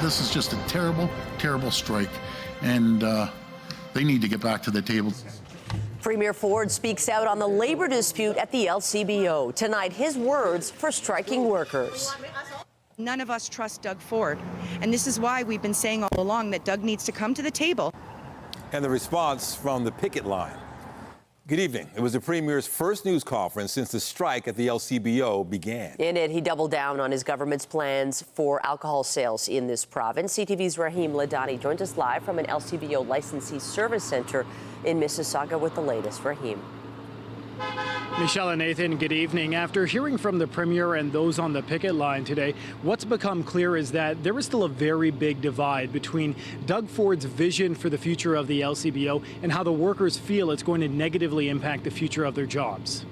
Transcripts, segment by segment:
This is just a terrible, terrible strike, and they need to get back to the table. Premier Ford speaks out on the labor dispute at the LCBO. Tonight, his words for striking workers. None of us trust Doug Ford, and this is why we've been saying all along that Doug needs to come to the table. And the response from the picket line. Good evening. It was the Premier's first news conference since the strike at the LCBO began. In it, he doubled down on his government's plans for alcohol sales in this province. CTV's Rahim Ladani joins us live from an LCBO licensee service center in Mississauga with the latest. Rahim. Michelle and Nathan, good evening. After hearing from the Premier and those on the picket line today, what's become clear is that there is still a very big divide between Doug Ford's vision for the future of the LCBO and how the workers feel it's going to negatively impact the future of their jobs.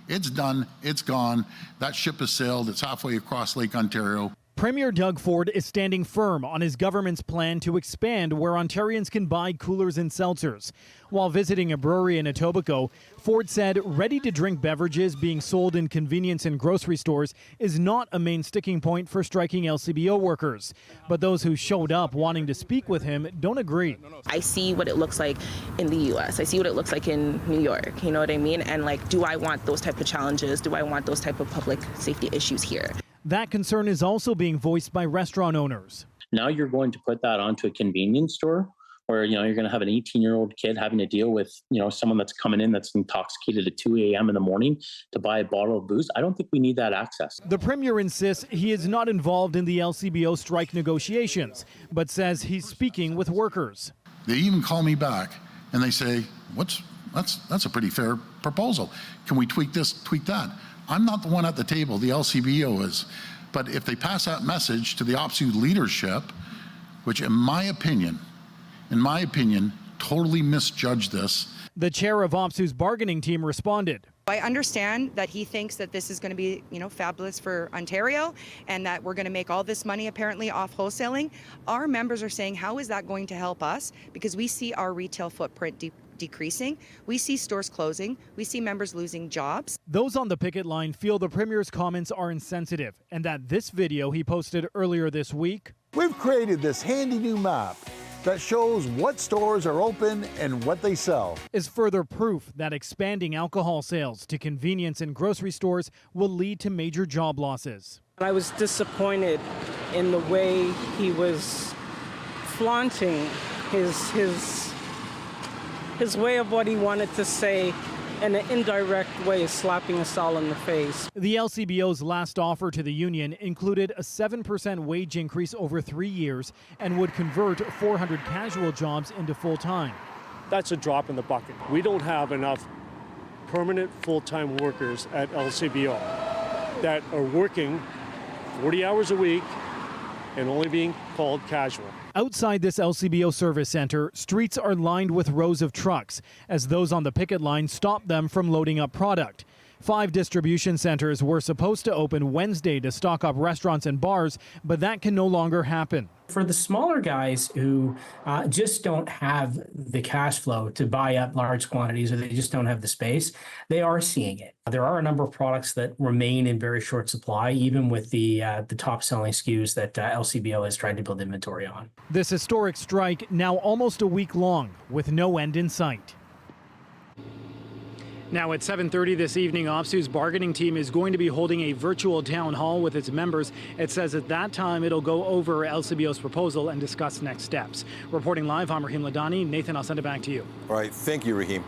It's done. It's gone. That ship has sailed. It's halfway across Lake Ontario. Premier Doug Ford is standing firm on his government's plan to expand where Ontarians can buy coolers and seltzers. While visiting a brewery in Etobicoke, Ford said ready-to-drink beverages being sold in convenience and grocery stores is not a main sticking point for striking LCBO workers. But those who showed up wanting to speak with him don't agree. I see what it looks like in the U.S. I see what it looks like in New York. You know what I mean? And like, do I want those type of challenges? Do I want those type of public safety issues here? That concern is also being voiced by restaurant owners. Now you're going to put that onto a convenience store where, you're going to have an 18-year-old kid having to deal with, someone that's coming in that's intoxicated at 2 a.m. in the morning to buy a bottle of booze. I don't think we need that access. The Premier insists he is not involved in the LCBO strike negotiations, but says he's speaking with workers. They even call me back and they say, that's a pretty fair proposal. Can we tweak this, tweak that? I'm not the one at the table, the LCBO is. But if they pass that message to the OPSEU leadership, which in my opinion, totally misjudged this. The chair of OPSEU's bargaining team responded. I understand that he thinks that this is going to be, fabulous for Ontario and that we're going to make all this money apparently off wholesaling. Our members are saying, how is that going to help us? Because we see our retail footprint decreasing. We see stores closing. We see members losing jobs. Those on the picket line feel the Premier's comments are insensitive and that this video he posted earlier this week. We've created this handy new map that shows what stores are open and what they sell. Is further proof that expanding alcohol sales to convenience and grocery stores will lead to major job losses. I was disappointed in the way he was flaunting his way of what he wanted to say in an indirect way, slapping us all in the face. The LCBO's last offer to the union included a 7% wage increase over 3 years and would convert 400 casual jobs into full-time. That's a drop in the bucket. We don't have enough permanent full-time workers at LCBO that are working 40 hours a week and only being called casual. Outside this LCBO service center, streets are lined with rows of trucks as those on the picket line stop them from loading up product. 5 distribution centers were supposed to open Wednesday to stock up restaurants and bars, but that can no longer happen. For the smaller guys who just don't have the cash flow to buy up large quantities or they just don't have the space, they are seeing it. There are a number of products that remain in very short supply, even with the top selling SKUs that LCBO has tried to build inventory on. This historic strike now almost a week long with no end in sight. Now at 7:30 this evening, OPSEU's bargaining team is going to be holding a virtual town hall with its members. It says at that time it'll go over LCBO's proposal and discuss next steps. Reporting live, I'm Rahim Ladani. Nathan, I'll send it back to you. All right, thank you, Rahim.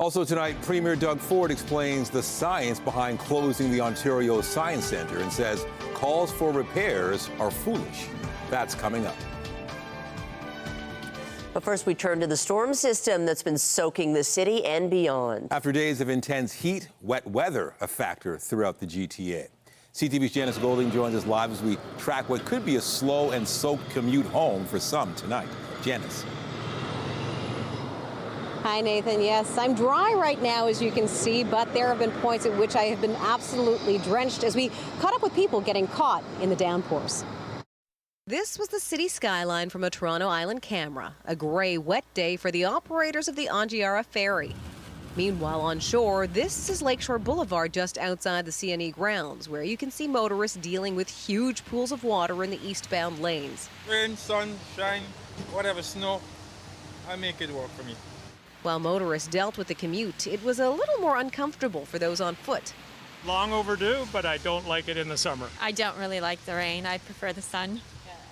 Also tonight, Premier Doug Ford explains the science behind closing the Ontario Science Centre and says calls for repairs are foolish. That's coming up. But first, we turn to the storm system that's been soaking the city and beyond. After days of intense heat, wet weather a factor throughout the GTA. CTV's Janice Golding joins us live as we track what could be a slow and soaked commute home for some tonight. Janice. Hi, Nathan. Yes, I'm dry right now, as you can see, but there have been points at which I have been absolutely drenched as we caught up with people getting caught in the downpours. This was the city skyline from a Toronto Island camera. A gray, wet day for the operators of the Angiara ferry. Meanwhile, on shore, this is Lakeshore Boulevard just outside the CNE grounds, where you can see motorists dealing with huge pools of water in the eastbound lanes. Rain, sun, shine, whatever, snow, I make it work for me. While motorists dealt with the commute, it was a little more uncomfortable for those on foot. Long overdue, but I don't like it in the summer. I don't really like the rain. I prefer the sun.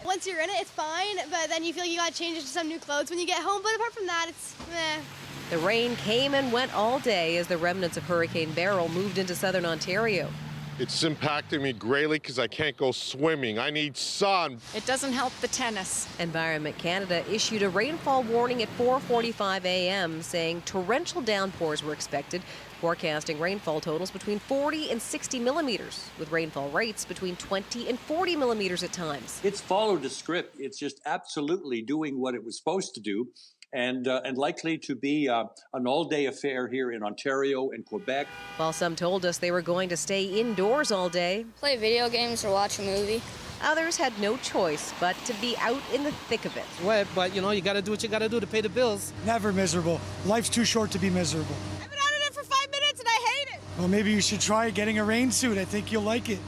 Once you're in it, it's fine, but then you feel you gotta change into some new clothes when you get home. But apart from that, it's meh. The rain came and went all day as the remnants of Hurricane Beryl moved into southern Ontario. It's impacting me greatly because I can't go swimming. I need sun. It doesn't help the tennis. Environment Canada issued a rainfall warning at 4:45 a.m., saying torrential downpours were expected, forecasting rainfall totals between 40 and 60 millimeters, with rainfall rates between 20 and 40 millimeters at times. It's followed the script. It's just absolutely doing what it was supposed to do. And likely to be an all-day affair here in Ontario and Quebec. While some told us they were going to stay indoors all day, Play video games or watch a movie. others had no choice but to be out in the thick of it. Wet, but you know, you got to do what you got to do to pay the bills. Never miserable. Life's too short to be miserable. I've been out in it for 5 minutes and I hate it. Well, maybe you should try getting a rain suit. I think you'll like it.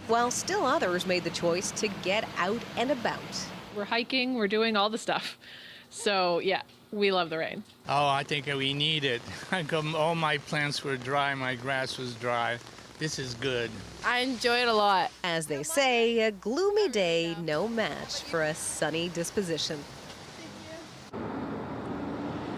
While still others made the choice to get out and about. We're hiking, we're doing all the stuff. So, yeah, we love the rain. Oh, I think we need it. All my plants were dry, my grass was dry. This is good. I enjoy it a lot. As they say, a gloomy day, no match for a sunny disposition.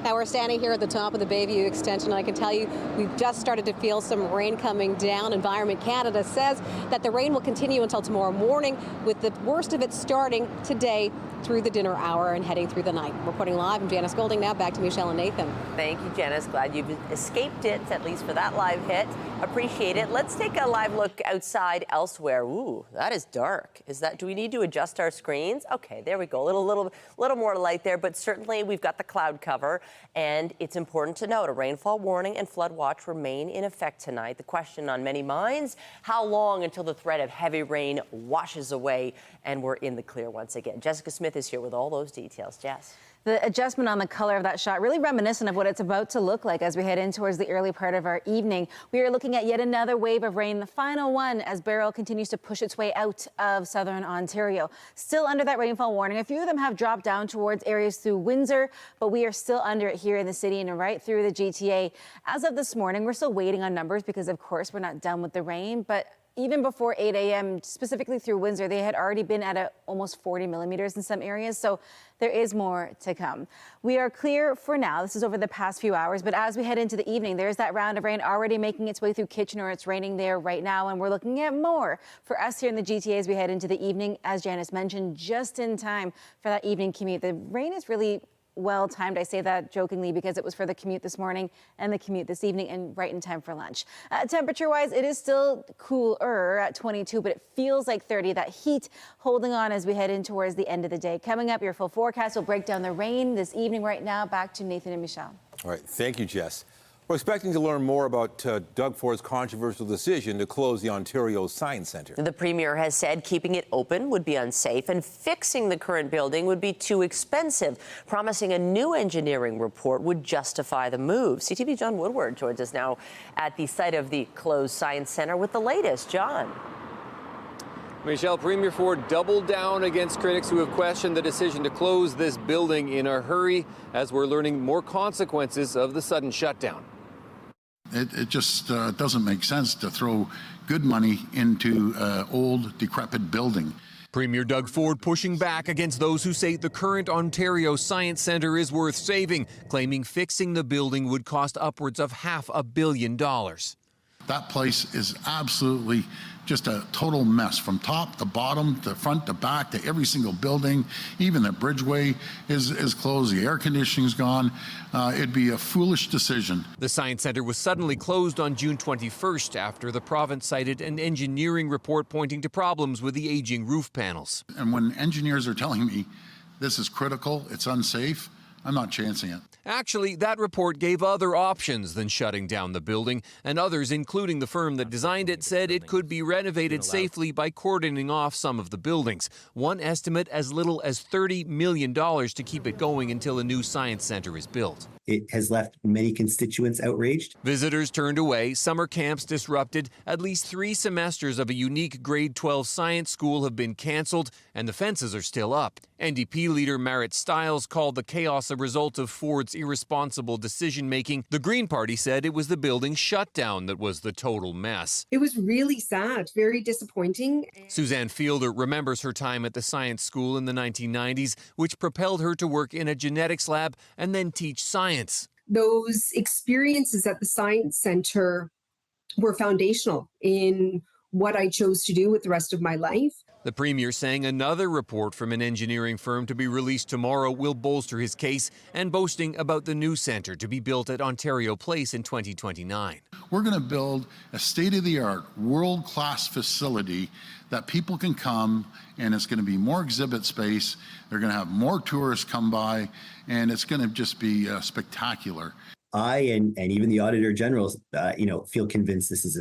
Now we're standing here at the top of the Bayview extension, and I can tell you we've just started to feel some rain coming down. Environment Canada says that the rain will continue until tomorrow morning, with the worst of it starting today through the dinner hour and heading through the night. Reporting live, I'm Janice Golding. Now back to Michelle and Nathan. Thank you, Janice. Glad you've escaped it, at least for that live hit. Appreciate it. Let's take a live look outside elsewhere. Ooh, that is dark. Do we need to adjust our screens? Okay, there we go. A little more light there, but certainly we've got the cloud cover. And it's important to note a rainfall warning and flood watch remain in effect tonight. The question on many minds, how long until the threat of heavy rain washes away and we're in the clear once again? Jessica Smith is here with all those details. Jess. The adjustment on the color of that shot really reminiscent of what it's about to look like as we head in towards the early part of our evening. We are looking at yet another wave of rain, the final one as Beryl continues to push its way out of southern Ontario. Still under that rainfall warning. A few of them have dropped down towards areas through Windsor, but we are still under it here in the city and right through the GTA. As of this morning, we're still waiting on numbers because, of course, we're not done with the rain, but even before 8 a.m., specifically through Windsor, they had already been at almost 40 millimeters in some areas, so there is more to come. We are clear for now. This is over the past few hours, but as we head into the evening, there's that round of rain already making its way through Kitchener. It's raining there right now, and we're looking at more for us here in the GTA as we head into the evening, as Janice mentioned, just in time for that evening commute. The rain is really well timed. I say that jokingly because it was for the commute this morning and the commute this evening and right in time for lunch. Temperature wise, it is still cooler at 22, but it feels like 30. That heat holding on as we head in towards the end of the day. Coming up, your full forecast will break down the rain this evening. Right now, back to Nathan and Michelle. All right. Thank you, Jess. We're expecting to learn more about Doug Ford's controversial decision to close the Ontario Science Centre. The Premier has said keeping it open would be unsafe and fixing the current building would be too expensive, promising a new engineering report would justify the move. CTV John Woodward joins us now at the site of the closed Science Centre with the latest. John. Michelle, Premier Ford doubled down against critics who have questioned the decision to close this building in a hurry as we're learning more consequences of the sudden shutdown. It just doesn't make sense to throw good money into an old, decrepit building. Premier Doug Ford pushing back against those who say the current Ontario Science Centre is worth saving, claiming fixing the building would cost upwards of $500 million. That place is absolutely just a total mess from top to bottom, to front to back, to every single building. Even the bridgeway is closed. The air conditioning's gone. It'd be a foolish decision. The Science Centre was suddenly closed on June 21st after the province cited an engineering report pointing to problems with the aging roof panels. And when engineers are telling me this is critical, it's unsafe, I'm not chancing it. Actually, that report gave other options than shutting down the building, and others, including the firm that designed it, said it could be renovated safely by cordoning off some of the buildings. One estimate as little as $30 million to keep it going until a new science centre is built. It has left many constituents outraged. Visitors turned away, summer camps disrupted, at least 3 semesters of a unique grade 12 science school have been cancelled, and the fences are still up. NDP leader Marit Stiles called the chaos a result of Ford's irresponsible decision-making. The Green Party said it was the building's shutdown that was the total mess. It was really sad, very disappointing. Suzanne Fielder remembers her time at the science school in the 1990s, which propelled her to work in a genetics lab and then teach science. Those experiences at the Science Centre were foundational in what I chose to do with the rest of my life. The Premier saying another report from an engineering firm to be released tomorrow will bolster his case, and boasting about the new centre to be built at Ontario Place in 2029. We're going to build a state-of-the-art, world-class facility that people can come, and it's going to be more exhibit space. They're going to have more tourists come by, and it's going to just be spectacular. I and even the Auditor General, feel convinced this is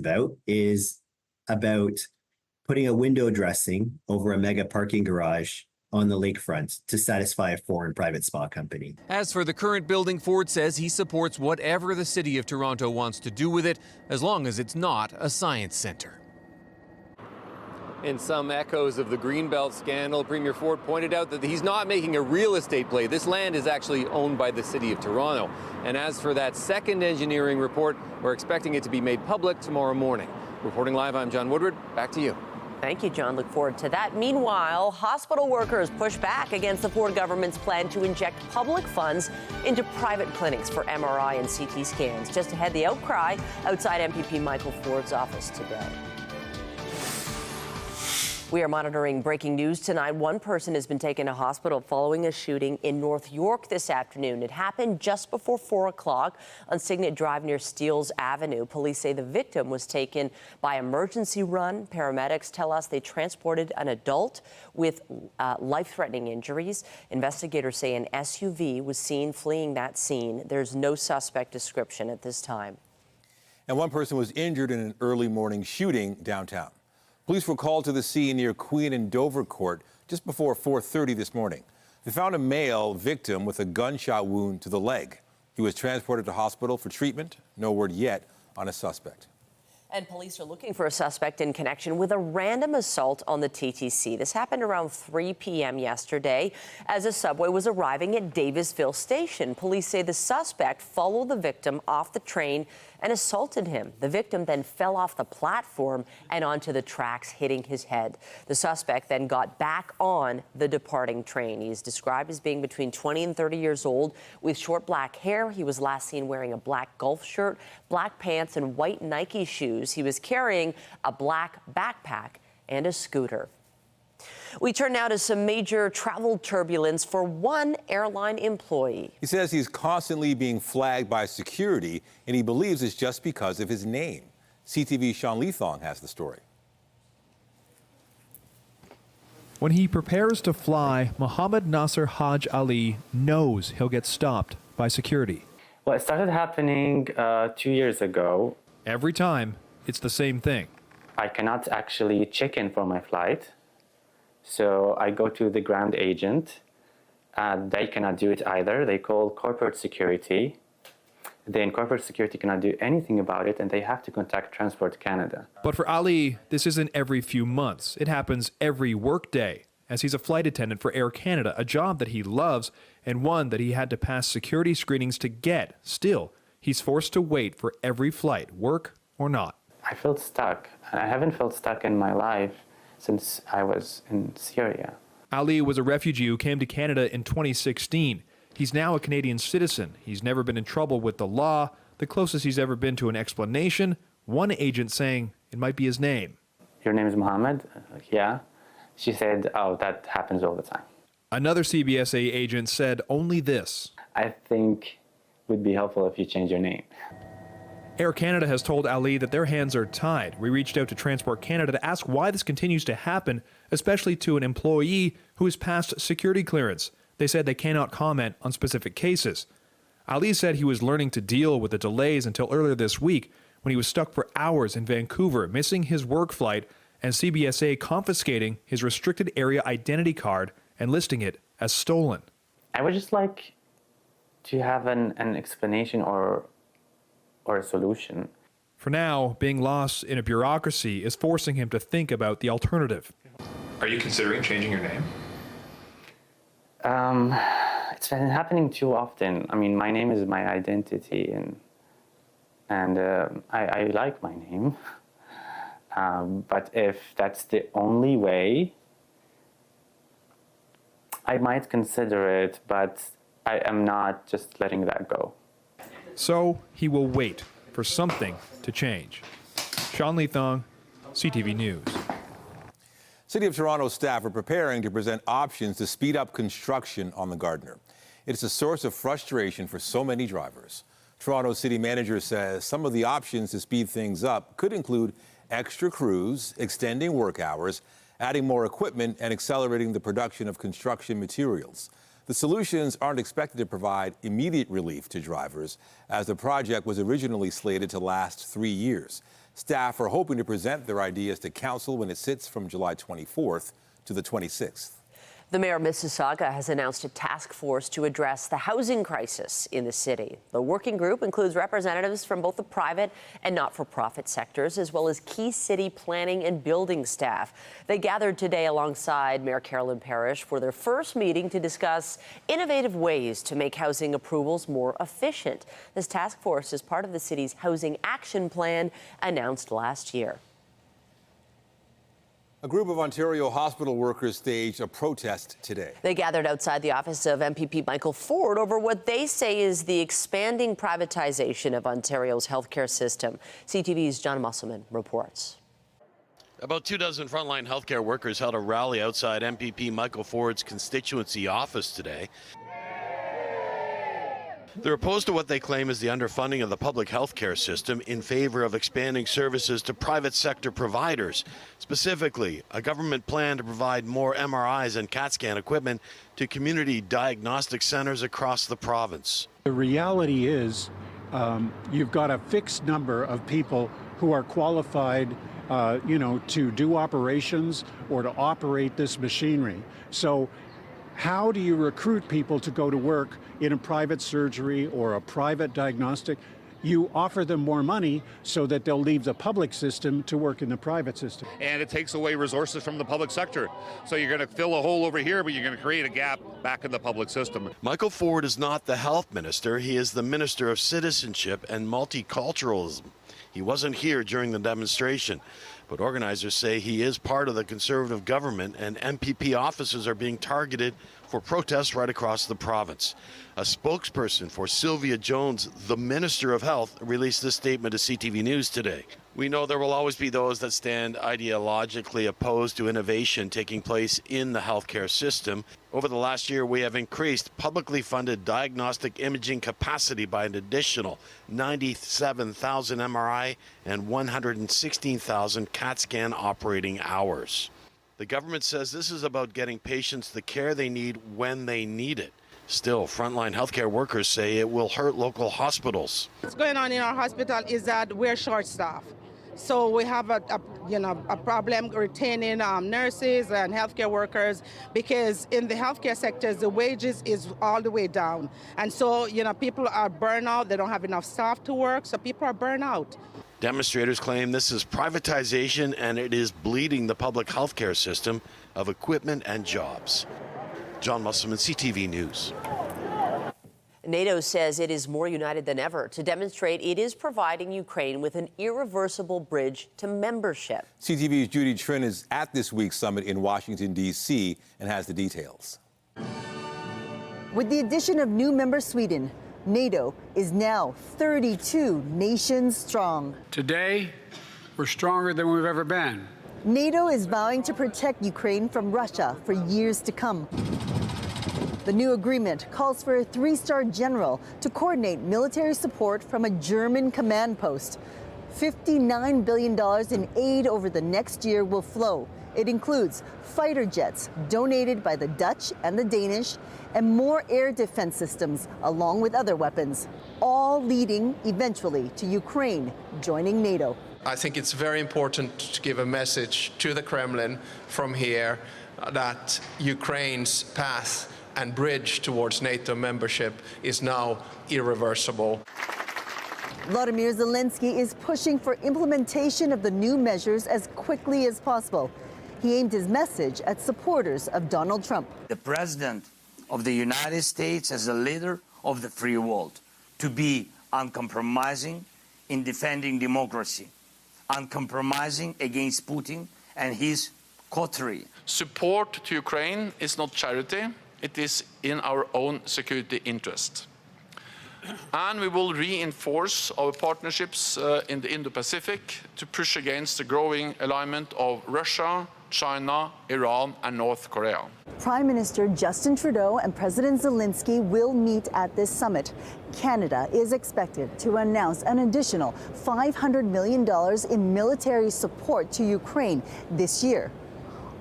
about putting a window dressing over a mega parking garage on the lakefront to satisfy a foreign private spa company. As for the current building, Ford says he supports whatever the City of Toronto wants to do with it, as long as it's not a science centre. In some echoes of the Greenbelt scandal, Premier Ford pointed out that he's not making a real estate play. This land is actually owned by the City of Toronto. And as for that second engineering report, we're expecting it to be made public tomorrow morning. Reporting live, I'm John Woodward. Back to you. Thank you, John. Look forward to that. Meanwhile, hospital workers push back against the Ford government's plan to inject public funds into private clinics for MRI and CT scans. Just ahead, the outcry outside MPP Michael Ford's office today. We are monitoring breaking news tonight. One person has been taken to hospital following a shooting in North York this afternoon. It happened just before 4 o'clock on Signet Drive near Steeles Avenue. Police say the victim was taken by emergency run. Paramedics tell us they transported an adult with life-threatening injuries. Investigators say an SUV was seen fleeing that scene. There's no suspect description at this time. And one person was injured in an early morning shooting downtown. Police were called to the scene near Queen and Dover Court just before 4:30 this morning. They found a male victim with a gunshot wound to the leg. He was transported to hospital for treatment. No word yet on a suspect. And police are looking for a suspect in connection with a random assault on the TTC. This happened around 3 p.m. yesterday as a subway was arriving at Davisville Station. Police say the suspect followed the victim off the train and assaulted him. The victim then fell off the platform and onto the tracks, hitting his head. The suspect then got back on the departing train. He is described as being between 20 and 30 years old with short black hair. He was last seen wearing a black golf shirt, black pants, and white Nike shoes. He was carrying a black backpack and a scooter. We turn now to some major travel turbulence for one airline employee. He says he's constantly being flagged by security, and he believes it's just because of his name. CTV's Sean Leathong has the story. When he prepares to fly, Mohammad Nasser Haj Ali knows he'll get stopped by security. Well, it started happening 2 years ago. Every time, it's the same thing. I cannot actually check in for my flight. So I go to the ground agent, and they cannot do it either. They call corporate security. Then corporate security cannot do anything about it, and they have to contact Transport Canada. But for Ali, this isn't every few months. It happens every workday, as he's a flight attendant for Air Canada, a job that he loves and one that he had to pass security screenings to get. Still, he's forced to wait for every flight, work or not. I felt stuck. I haven't felt stuck in my life since I was in Syria. Ali was a refugee who came to Canada in 2016. He's now a Canadian citizen. He's never been in trouble with the law. The closest he's ever been to an explanation, one agent saying it might be his name. Your name is Mohammed? Like, yeah. She said, oh, that happens all the time. Another CBSA agent said only this. I think it would be helpful if you change your name. Air Canada has told Ali that their hands are tied. We reached out to Transport Canada to ask why this continues to happen, especially to an employee who has passed security clearance. They said they cannot comment on specific cases. Ali said he was learning to deal with the delays until earlier this week when he was stuck for hours in Vancouver, missing his work flight, and CBSA confiscating his restricted area identity card and listing it as stolen. I was just like to have an explanation or a solution. For now, being lost in a bureaucracy is forcing him to think about the alternative. Are you considering changing your name? It's been happening too often. I mean, my name is my identity, and I like my name. But if that's the only way, I might consider it, but I am not just letting that go. So he will wait for something to change. Sean Leathong, CTV News. City of Toronto staff are preparing to present options to speed up construction on the Gardiner. It's a source of frustration for so many drivers. Toronto city manager says some of the options to speed things up could include extra crews, extending work hours, adding more equipment, and accelerating the production of construction materials. The solutions aren't expected to provide immediate relief to drivers, as the project was originally slated to last 3 years. Staff are hoping to present their ideas to council when it sits from July 24th to the 26th. The mayor of Mississauga has announced a task force to address the housing crisis in the city. The working group includes representatives from both the private and not-for-profit sectors, as well as key city planning and building staff. They gathered today alongside Mayor Carolyn Parrish for their first meeting to discuss innovative ways to make housing approvals more efficient. This task force is part of the city's Housing Action Plan announced last year. A group of Ontario hospital workers staged a protest today. They gathered outside the office of MPP Michael Ford over what they say is the expanding privatization of Ontario's healthcare system. CTV's John Musselman reports. About 24 frontline healthcare workers held a rally outside MPP Michael Ford's constituency office today. They're opposed to what they claim is the underfunding of the public health care system in favor of expanding services to private sector providers. Specifically, a government plan to provide more MRIs and CAT scan equipment to community diagnostic centers across the province. The reality is you've got a fixed number of people who are qualified to do operations or to operate this machinery. So how do you recruit people to go to work in a private surgery or a private diagnostic? You offer them more money so that they'll leave the public system to work in the private system. And it takes away resources from the public sector. So you're going to fill a hole over here, but you're going to create a gap back in the public system. Michael Ford is not the health minister. He is the Minister of Citizenship and Multiculturalism. He wasn't here during the demonstration, but organizers say he is part of the Conservative government, and MPP offices are being targeted for protests right across the province. A spokesperson for Sylvia Jones, the Minister of Health, released this statement to CTV News today. We know there will always be those that stand ideologically opposed to innovation taking place in the healthcare system. Over the last year, we have increased publicly funded diagnostic imaging capacity by an additional 97,000 MRI and 116,000 CAT scan operating hours. The government says this is about getting patients the care they need when they need it. Still, frontline healthcare workers say it will hurt local hospitals. What's going on in our hospital is that we're short-staffed. So we have a problem retaining nurses and healthcare workers, because in the healthcare sectors, the wages is all the way down. And so, people are burnt out. They don't have enough staff to work, so people are burnt out. Demonstrators claim this is privatization and it is bleeding the public healthcare system of equipment and jobs. John Musselman, CTV News. NATO says it is more united than ever to demonstrate it is providing Ukraine with an irreversible bridge to membership. CTV's Judy Trin is at this week's summit in Washington, D.C. and has the details. With the addition of new member Sweden, NATO is now 32 nations strong. Today, we're stronger than we've ever been. NATO is vowing to protect Ukraine from Russia for years to come. The new agreement calls for a 3-star general to coordinate military support from a German command post. $59 billion in aid over the next year will flow. It includes fighter jets donated by the Dutch and the Danish, and more air defense systems, along with other weapons, all leading eventually to Ukraine joining NATO. I think it's very important to give a message to the Kremlin from here that Ukraine's path and bridge towards NATO membership is now irreversible. Volodymyr Zelensky is pushing for implementation of the new measures as quickly as possible. He aimed his message at supporters of Donald Trump. The President of the United States as a leader of the free world, to be uncompromising in defending democracy, uncompromising against Putin and his coterie. Support to Ukraine is not charity, it is in our own security interest. And we will reinforce our partnerships in the Indo-Pacific to push against the growing alignment of Russia, China, Iran and North Korea. Prime Minister Justin Trudeau and President Zelensky will meet at this summit. Canada is expected to announce an additional $500 million in military support to Ukraine this year.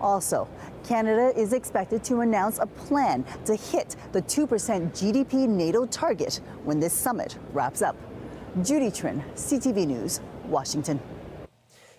Also, Canada is expected to announce a plan to hit the 2% GDP NATO target when this summit wraps up. Judy Trin, CTV News, Washington.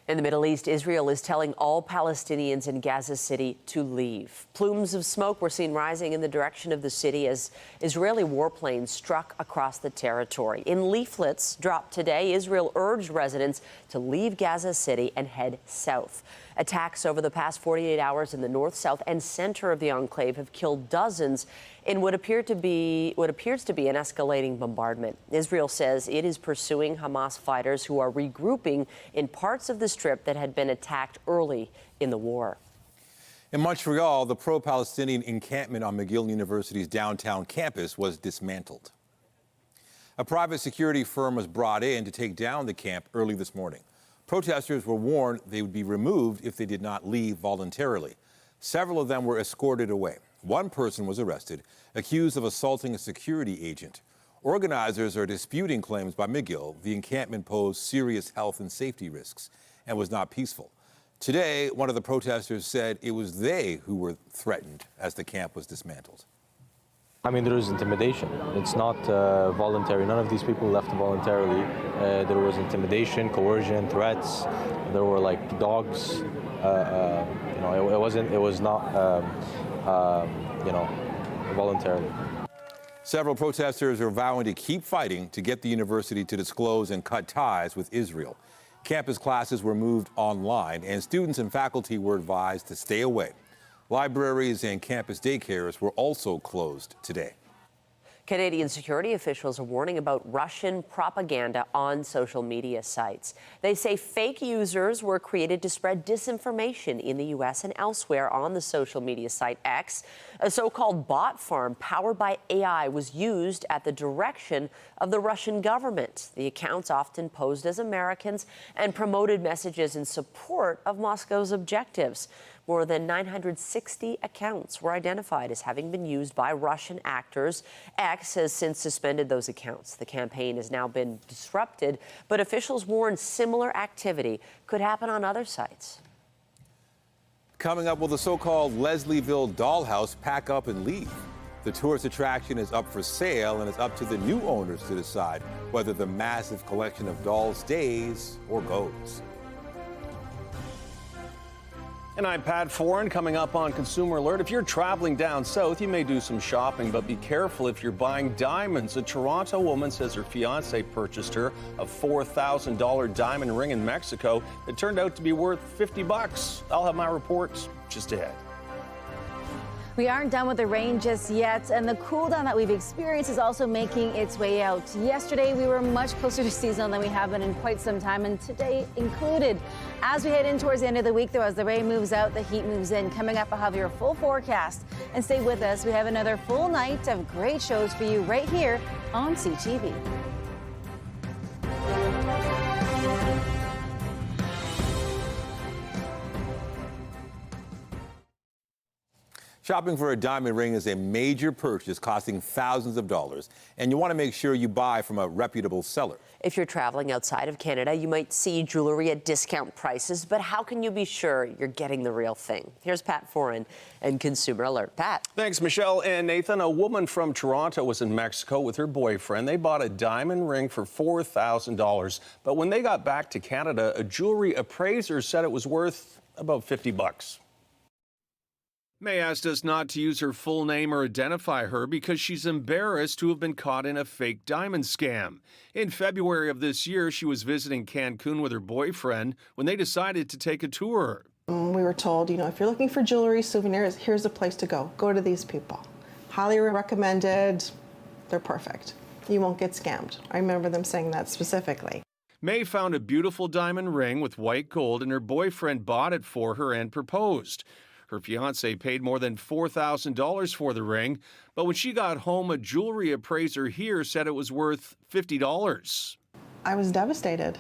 In the Middle East, Israel is telling all Palestinians in Gaza City to leave. Plumes of smoke were seen rising in the direction of the city as Israeli warplanes struck across the territory. In leaflets dropped today, Israel urged residents to leave Gaza City and head south. Attacks over the past 48 hours in the north, south, and center of the enclave have killed dozens in what appears to be an escalating bombardment. Israel says it is pursuing Hamas fighters who are regrouping in parts of the strip that had been attacked early in the war. In Montreal, the pro-Palestinian encampment on McGill University's downtown campus was dismantled. A private security firm was brought in to take down the camp early this morning. Protesters were warned they would be removed if they did not leave voluntarily. Several of them were escorted away. One person was arrested, accused of assaulting a security agent. Organizers are disputing claims by McGill the encampment posed serious health and safety risks and was not peaceful. Today, one of the protesters said it was they who were threatened as the camp was dismantled. I mean, there is intimidation. It's not voluntary. None of these people left voluntarily. There was intimidation, coercion, threats. There were like dogs. It was not, voluntarily. Several protesters are vowing to keep fighting to get the university to disclose and cut ties with Israel. Campus classes were moved online, and students and faculty were advised to stay away. Libraries and campus daycares were also closed today. Canadian security officials are warning about Russian propaganda on social media sites. They say fake users were created to spread disinformation in the U.S. and elsewhere on the social media site X. A so-called bot farm powered by AI was used at the direction of the Russian government. The accounts often posed as Americans and promoted messages in support of Moscow's objectives. More than 960 accounts were identified as having been used by Russian actors. X has since suspended those accounts. The campaign has now been disrupted, but officials warn similar activity could happen on other sites. Coming up, will the so-called Leslieville dollhouse pack up and leave? The tourist attraction is up for sale, and it's up to the new owners to decide whether the massive collection of dolls stays or goes. And I'm Pat Foran, coming up on Consumer Alert. If you're traveling down south, you may do some shopping, but be careful if you're buying diamonds. A Toronto woman says her fiancé purchased her a $4,000 diamond ring in Mexico that turned out to be worth $50. I'll have my report just ahead. We aren't done with the rain just yet, and the cool down that we've experienced is also making its way out. Yesterday, we were much closer to seasonal than we have been in quite some time, and today included. As we head in towards the end of the week, though, as the rain moves out, the heat moves in. Coming up, I'll have your full forecast. And stay with us. We have another full night of great shows for you right here on CTV. Shopping for a diamond ring is a major purchase costing thousands of dollars, and you want to make sure you buy from a reputable seller. If you're traveling outside of Canada, you might see jewelry at discount prices, but how can you be sure you're getting the real thing? Here's Pat Foran and Consumer Alert. Pat. Thanks, Michelle and Nathan. A woman from Toronto was in Mexico with her boyfriend. They bought a diamond ring for $4,000, but when they got back to Canada, a jewelry appraiser said it was worth about $50. May asked us not to use her full name or identify her because she's embarrassed to have been caught in a fake diamond scam. In February of this year, she was visiting Cancun with her boyfriend when they decided to take a tour. We were told, if you're looking for jewelry, souvenirs, here's a place to go. Go to these people. Highly recommended. They're perfect. You won't get scammed. I remember them saying that specifically. May found a beautiful diamond ring with white gold, and her boyfriend bought it for her and proposed. Her fiancé paid more than $4,000 for the ring, but when she got home, a jewelry appraiser here said it was worth $50. I was devastated.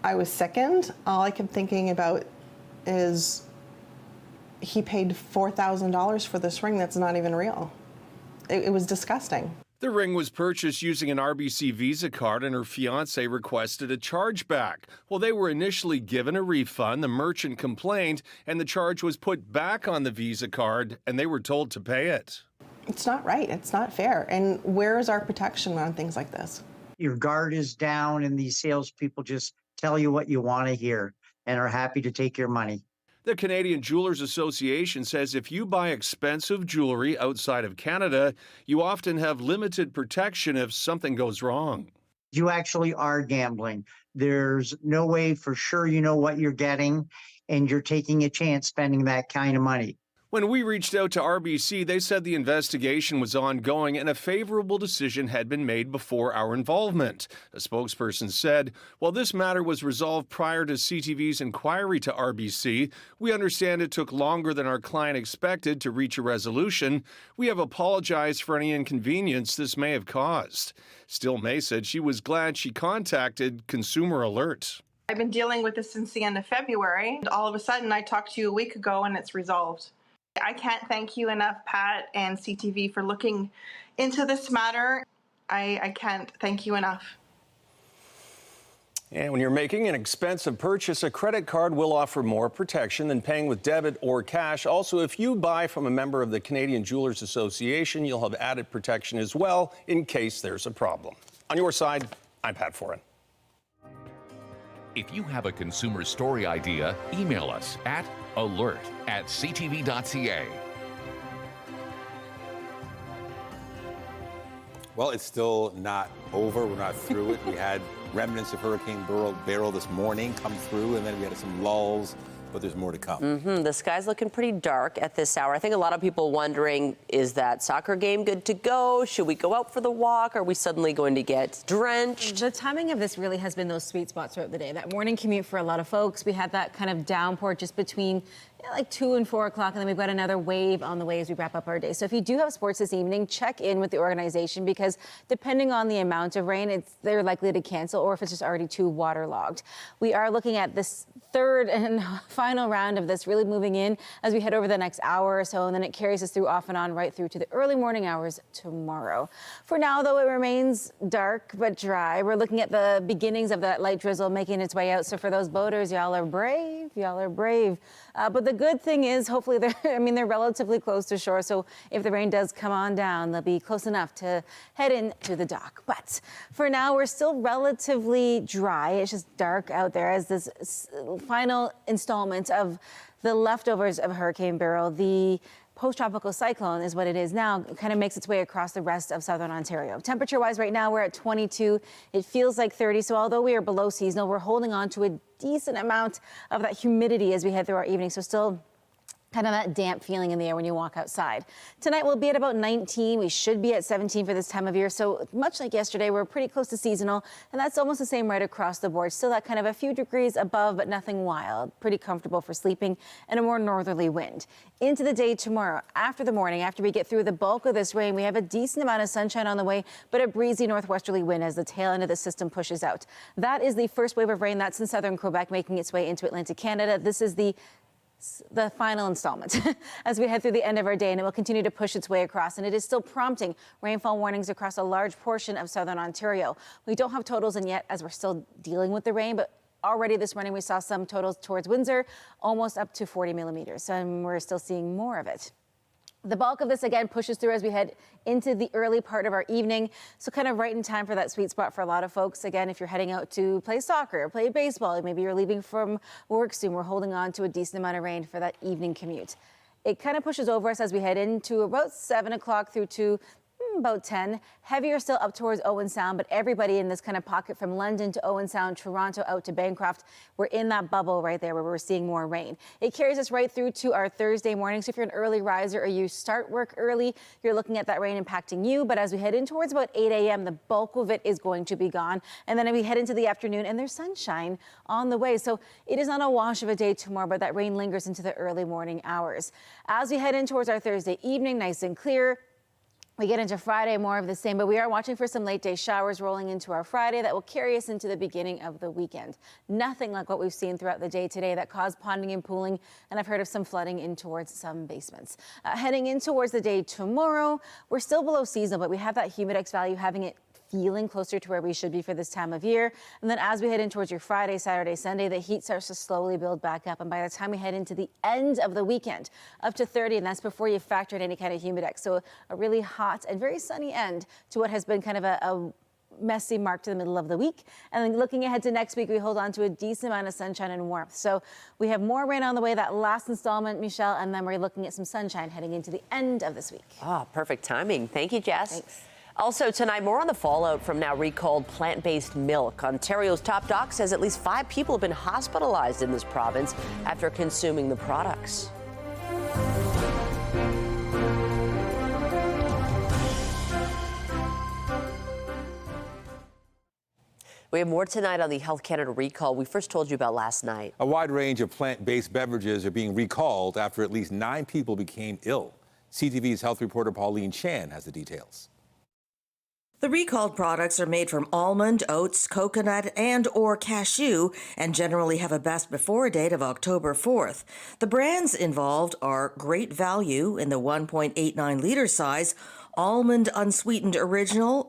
I was sickened. All I kept thinking about is he paid $4,000 for this ring that's not even real. It was disgusting. The ring was purchased using an RBC Visa card, and her fiancé requested a chargeback. Well, they were initially given a refund. The merchant complained, and the charge was put back on the Visa card, and they were told to pay it. It's not right. It's not fair. And where is our protection on things like this? Your guard is down, and these salespeople just tell you what you want to hear and are happy to take your money. The Canadian Jewelers Association says if you buy expensive jewelry outside of Canada, you often have limited protection if something goes wrong. You actually are gambling. There's no way for sure you know what you're getting, and you're taking a chance spending that kind of money. When we reached out to RBC, they said the investigation was ongoing and a favorable decision had been made before our involvement. A spokesperson said, while this matter was resolved prior to CTV's inquiry to RBC, we understand it took longer than our client expected to reach a resolution. We have apologized for any inconvenience this may have caused. Still, May said she was glad she contacted Consumer Alert. I've been dealing with this since the end of February. And all of a sudden, I talked to you a week ago and it's resolved. I can't thank you enough, Pat and CTV, for looking into this matter. I can't thank you enough. And when you're making an expensive purchase, a credit card will offer more protection than paying with debit or cash. Also, if you buy from a member of the Canadian Jewelers Association, you'll have added protection as well in case there's a problem. On your side, I'm Pat Foran. If you have a consumer story idea, email us at alert@ctv.ca. Well, it's still not over. We're not through it. We had remnants of Hurricane Beryl this morning come through, and then we had some lulls, but there's more to come. The sky's looking pretty dark at this hour. I think a lot of people wondering, is that soccer game good to go? Should we go out for the walk? Are we suddenly going to get drenched? The timing of this really has been those sweet spots throughout the day. That morning commute for a lot of folks. We had that kind of downpour just between like 2 and 4 o'clock, and then we've got another wave on the way as we wrap up our day. So if you do have sports this evening, check in with the organization because depending on the amount of rain, they're likely to cancel or if it's just already too waterlogged. We are looking at this third and final round of this really moving in as we head over the next hour or so, and then it carries us through off and on right through to the early morning hours tomorrow. For now, though, it remains dark but dry. We're looking at the beginnings of that light drizzle making its way out. So for those boaters, y'all are brave. Y'all are brave. But the good thing is, hopefully, they're relatively close to shore. So if the rain does come on down, they'll be close enough to head into the dock. But for now, we're still relatively dry. It's just dark out there as this final installment of the leftovers of Hurricane Beryl. The post-tropical cyclone is what it is now, kind of makes its way across the rest of southern Ontario. Temperature-wise, right now, we're at 22. It feels like 30, so although we are below seasonal, we're holding on to a decent amount of that humidity as we head through our evening, so still kind of that damp feeling in the air when you walk outside. Tonight we'll be at about 19. We should be at 17 for this time of year. So much like yesterday, we're pretty close to seasonal, and that's almost the same right across the board. Still that kind of a few degrees above, but nothing wild. Pretty comfortable for sleeping and a more northerly wind. Into the day tomorrow, after the morning, after we get through the bulk of this rain, we have a decent amount of sunshine on the way, but a breezy northwesterly wind as the tail end of the system pushes out. That is the first wave of rain that's in southern Quebec, making its way into Atlantic Canada. This is the final installment as we head through the end of our day, and it will continue to push its way across, and it is still prompting rainfall warnings across a large portion of southern Ontario. We don't have totals in yet as we're still dealing with the rain, but already this morning we saw some totals towards Windsor, almost up to 40 millimeters, and we're still seeing more of it. The bulk of this, again, pushes through as we head into the early part of our evening. So kind of right in time for that sweet spot for a lot of folks. Again, if you're heading out to play soccer, play baseball, maybe you're leaving from work soon, we're holding on to a decent amount of rain for that evening commute. It kind of pushes over us as we head into about 7 o'clock through to about 10. Heavier still up towards Owen Sound, but everybody in this kind of pocket from London to Owen Sound, Toronto out to Bancroft, we're in that bubble right there where we're seeing more rain. It carries us right through to our Thursday morning. So if you're an early riser or you start work early, you're looking at that rain impacting you. But as we head in towards about 8 a.m., the bulk of it is going to be gone. And then we head into the afternoon and there's sunshine on the way. So it is not a wash of a day tomorrow, but that rain lingers into the early morning hours. As we head in towards our Thursday evening, nice and clear. We get into Friday, more of the same, but we are watching for some late day showers rolling into our Friday that will carry us into the beginning of the weekend. Nothing like what we've seen throughout the day today that caused ponding and pooling, and I've heard of some flooding in towards some basements. Heading in towards the day tomorrow, we're still below seasonal, but we have that humidex value having it feeling closer to where we should be for this time of year. And then as we head in towards your Friday, Saturday, Sunday, the heat starts to slowly build back up. And by the time we head into the end of the weekend, up to 30, and that's before you factor in any kind of humidex. So a really hot and very sunny end to what has been kind of a messy mark to the middle of the week. And then looking ahead to next week, we hold on to a decent amount of sunshine and warmth. So we have more rain on the way, that last installment, Michelle, and then we're looking at some sunshine heading into the end of this week. Ah, perfect timing. Thank you, Jess. Thanks. Also tonight, more on the fallout from now recalled plant-based milk. Ontario's top doc says at least 5 people have been hospitalized in this province after consuming the products. We have more tonight on the Health Canada recall we first told you about last night. A wide range of plant-based beverages are being recalled after at least 9 people became ill. CTV's health reporter Pauline Chan has the details. The recalled products are made from almond, oats, coconut, and/or cashew and generally have a best before date of October 4th. The brands involved are Great Value in the 1.89 liter size, almond unsweetened original,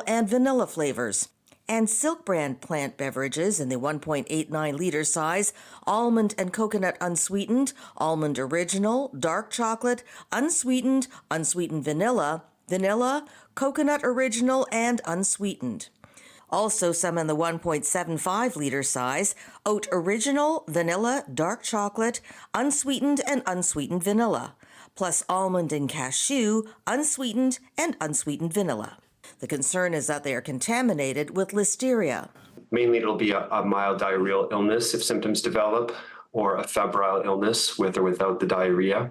and vanilla flavors, and Silk brand plant beverages in the 1.89 liter size, almond and coconut unsweetened, almond original, dark chocolate, unsweetened vanilla, coconut original, and unsweetened. Also some in the 1.75 liter size, oat original, vanilla, dark chocolate, unsweetened and unsweetened vanilla, plus almond and cashew, unsweetened and unsweetened vanilla. The concern is that they are contaminated with listeria. Mainly it'll be a mild diarrheal illness if symptoms develop, or a febrile illness with or without the diarrhea.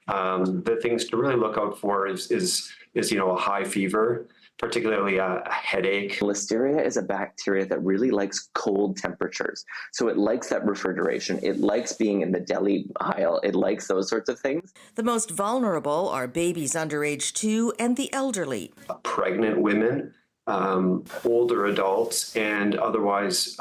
The things to really look out for is a high fever, particularly a headache. Listeria is a bacteria that really likes cold temperatures. So it likes that refrigeration. It likes being in the deli aisle. It likes those sorts of things. The most vulnerable are babies under age 2 and the elderly. Pregnant women, older adults, and otherwise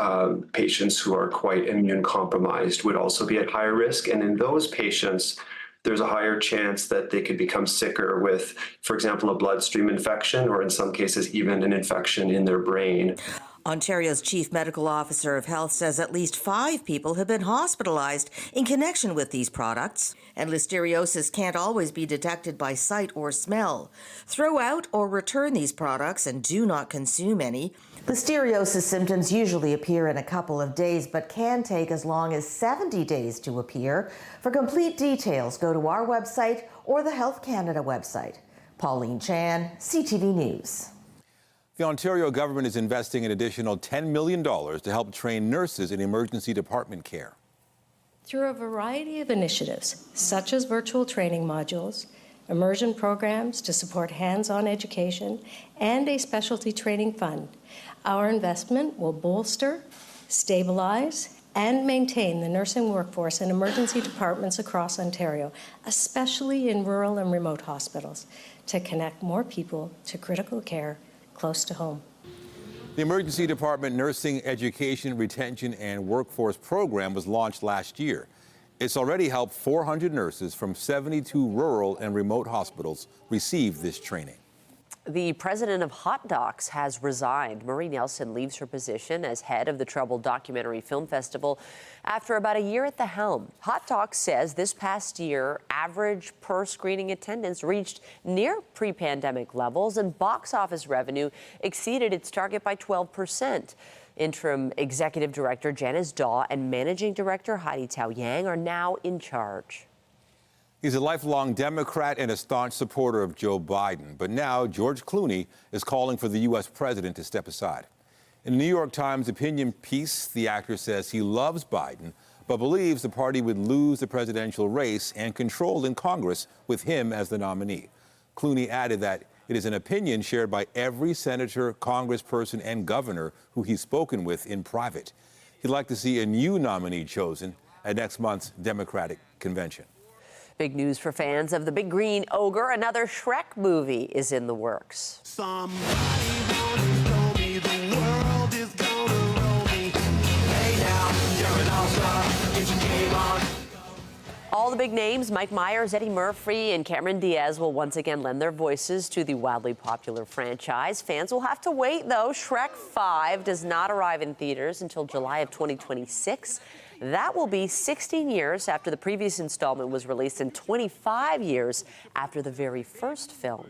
patients who are quite immune compromised would also be at higher risk. And in those patients, there's a higher chance that they could become sicker with, for example, a bloodstream infection, or in some cases, even an infection in their brain. Ontario's Chief Medical Officer of Health says at least 5 people have been hospitalized in connection with these products. And listeriosis can't always be detected by sight or smell. Throw out or return these products and do not consume any. Listeriosis symptoms usually appear in a couple of days, but can take as long as 70 days to appear. For complete details, go to our website or the Health Canada website. Pauline Chan, CTV News. The Ontario government is investing an additional $10 million to help train nurses in emergency department care. Through a variety of initiatives, such as virtual training modules, immersion programs to support hands-on education, and a specialty training fund, our investment will bolster, stabilize, and maintain the nursing workforce in emergency departments across Ontario, especially in rural and remote hospitals, to connect more people to critical care close to home. The Emergency Department Nursing Education, Retention, and Workforce Program was launched last year. It's already helped 400 nurses from 72 rural and remote hospitals receive this training. The president of Hot Docs has resigned. Marie Nelson leaves her position as head of the Troubled Documentary Film Festival after about a year at the helm. Hot Docs says this past year, average per-screening attendance reached near pre-pandemic levels, and box office revenue exceeded its target by 12%. Interim Executive Director Janice Daw and Managing Director Heidi Tao Yang are now in charge. He's a lifelong Democrat and a staunch supporter of Joe Biden. But now George Clooney is calling for the U.S. president to step aside. In a New York Times opinion piece, the actor says he loves Biden, but believes the party would lose the presidential race and control in Congress with him as the nominee. Clooney added that it is an opinion shared by every senator, congressperson, and governor who he's spoken with in private. He'd like to see a new nominee chosen at next month's Democratic convention. Big news for fans of the Big Green Ogre. Another Shrek movie is in the works. All the big names, Mike Myers, Eddie Murphy, and Cameron Diaz, will once again lend their voices to the wildly popular franchise. Fans will have to wait, though. Shrek 5 does not arrive in theaters until July of 2026. That will be 16 years after the previous installment was released and 25 years after the very first film.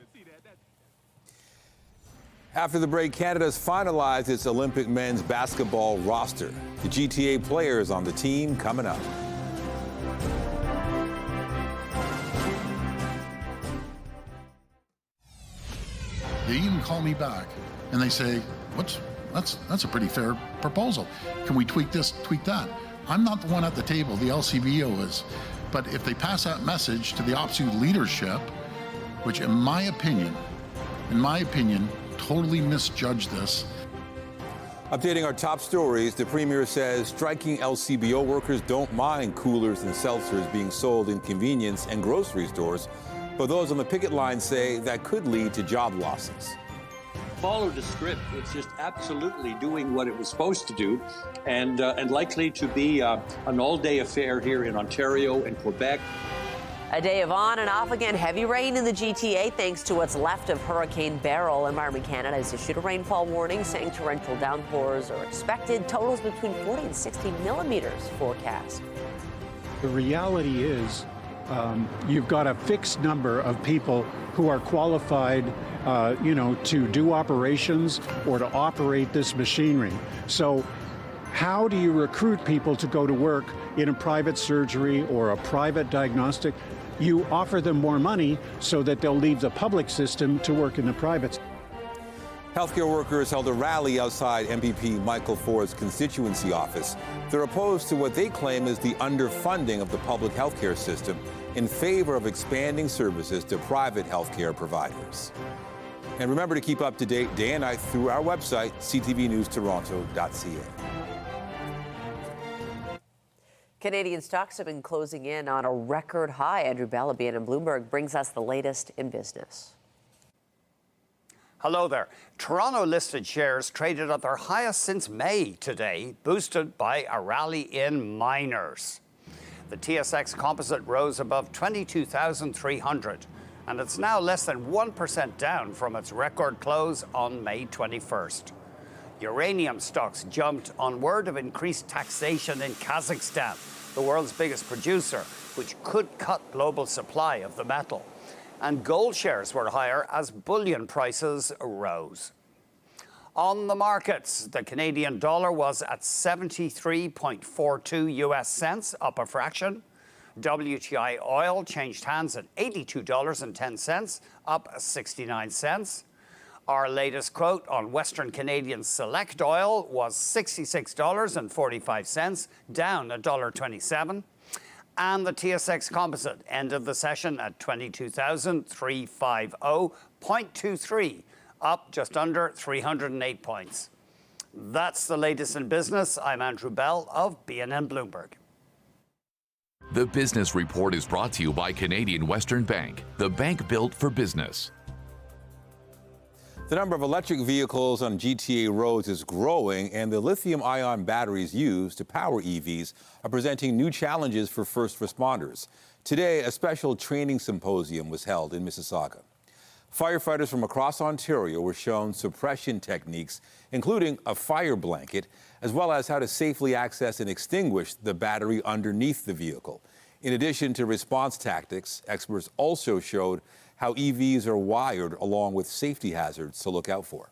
After the break, Canada's finalized its Olympic men's basketball roster. The GTA players on the team coming up. They even call me back and they say, that's a pretty fair proposal. Can we tweak this, tweak that? I'm not the one at the table, the LCBO is. But if they pass that message to the OPSEU leadership, which in my opinion, totally misjudged this. Updating our top stories, the Premier says striking LCBO workers don't mind coolers and seltzers being sold in convenience and grocery stores, but those on the picket line say that could lead to job losses. Followed the script. It's just absolutely doing what it was supposed to do, and likely to be an all-day affair here in Ontario and Quebec. A day of on and off again. Heavy rain in the GTA thanks to what's left of Hurricane Beryl. Environment Canada has issued a rainfall warning saying torrential downpours are expected. Totals between 40 and 60 millimeters forecast. The reality is you've got a fixed number of people who are qualified, to do operations or to operate this machinery. So how do you recruit people to go to work in a private surgery or a private diagnostic? You offer them more money so that they'll leave the public system to work in the private. Healthcare workers held a rally outside MPP Michael Ford's constituency office. They're opposed to what they claim is the underfunding of the public healthcare system in favor of expanding services to private healthcare providers. And remember to keep up to date day and night through our website, ctvnewstoronto.ca. Canadian stocks have been closing in on a record high. Andrew Balabian in Bloomberg brings us the latest in business. Hello there. Toronto-listed shares traded at their highest since May today, boosted by a rally in miners. The TSX Composite rose above 22,300, and it's now less than 1% down from its record close on May 21st. Uranium stocks jumped on word of increased taxation in Kazakhstan, the world's biggest producer, which could cut global supply of the metal. And gold shares were higher as bullion prices rose. On the markets, the Canadian dollar was at 73.42 US cents, up a fraction. WTI oil changed hands at $82.10, up 69 cents. Our latest quote on Western Canadian Select oil was $66.45, down $1.27. And the TSX Composite ended the session at 22,350.23, up just under 308 points. That's the latest in business. I'm Andrew Bell of BNN Bloomberg. The Business Report is brought to you by Canadian Western Bank, the bank built for business. The number of electric vehicles on GTA roads is growing, and the lithium-ion batteries used to power EVs are presenting new challenges for first responders. Today, a special training symposium was held in Mississauga. Firefighters from across Ontario were shown suppression techniques, including a fire blanket, as well as how to safely access and extinguish the battery underneath the vehicle. In addition to response tactics, experts also showed how EVs are wired along with safety hazards to look out for.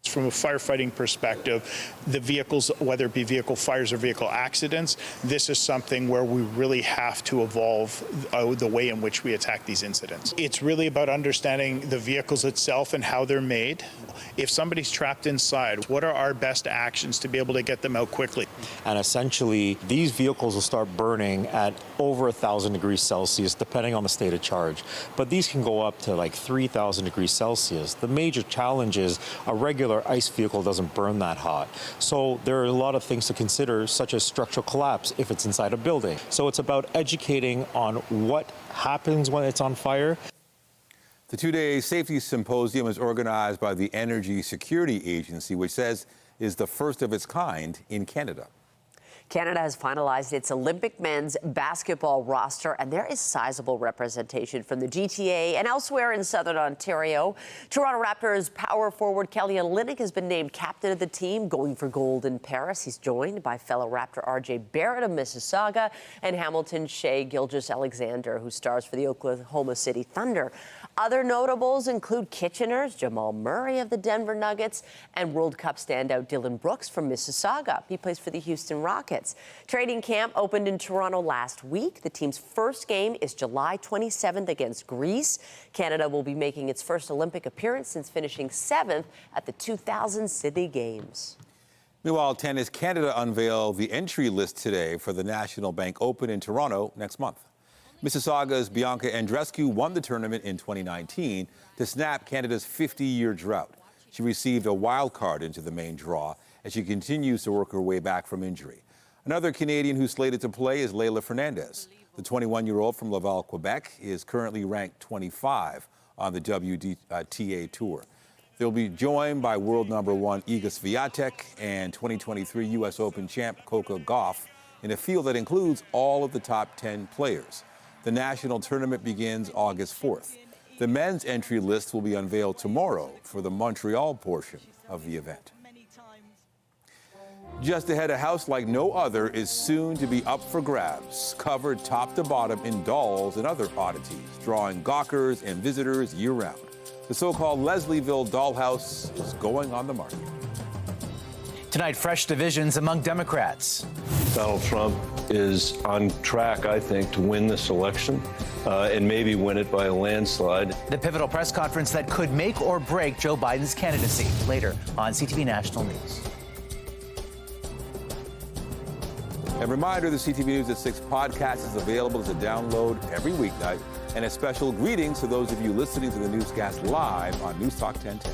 From a firefighting perspective, the vehicles, whether it be vehicle fires or vehicle accidents, this is something where we really have to evolve the way in which we attack these incidents. It's really about understanding the vehicles itself and how they're made. If somebody's trapped inside, what are our best actions to be able to get them out quickly? And essentially, these vehicles will start burning at over 1,000 degrees Celsius, depending on the state of charge. But these can go up to like 3,000 degrees Celsius. The major challenge is a regular ICE vehicle doesn't burn that hot. So there are a lot of things to consider, such as structural collapse if it's inside a building. So it's about educating on what happens when it's on fire. The two-day safety symposium is organized by the Energy Security Agency, which says is the first of its kind in Canada. Canada has finalized its Olympic men's basketball roster, and there is sizable representation from the GTA and elsewhere in Southern Ontario. Toronto Raptors power forward Kelly Olynyk has been named captain of the team, going for gold in Paris. He's joined by fellow Raptor RJ Barrett of Mississauga and Hamilton Shea Gilgeous-Alexander, who stars for the Oklahoma City Thunder. Other notables include Kitchener's Jamal Murray of the Denver Nuggets and World Cup standout Dylan Brooks from Mississauga. He plays for the Houston Rockets. Training camp opened in Toronto last week. The team's first game is July 27th against Greece. Canada will be making its first Olympic appearance since finishing 7th at the 2000 Sydney Games. Meanwhile, Tennis Canada unveiled the entry list today for the National Bank Open in Toronto next month. Mississauga's Bianca Andreescu won the tournament in 2019 to snap Canada's 50-year drought. She received a wild card into the main draw as she continues to work her way back from injury. Another Canadian who's slated to play is Leylah Fernandez. The 21-year-old from Laval, Quebec, is currently ranked 25 on the WTA Tour. They'll be joined by world number 1 Iga Swiatek and 2023 U.S. Open champ Coco Gauff in a field that includes all of the top 10 players. The national tournament begins August 4th. The men's entry list will be unveiled tomorrow for the Montreal portion of the event. Just ahead, a house like no other is soon to be up for grabs, covered top to bottom in dolls and other oddities, drawing gawkers and visitors year-round. The so-called Leslieville dollhouse is going on the market. Tonight, fresh divisions among Democrats. Donald Trump is on track, I think, to win this election and maybe win it by a landslide. The pivotal press conference that could make or break Joe Biden's candidacy. Later on CTV National News. A reminder, the CTV News at 6 podcast is available as a download every weeknight. And a special greetings to those of you listening to the newscast live on News Talk 1010.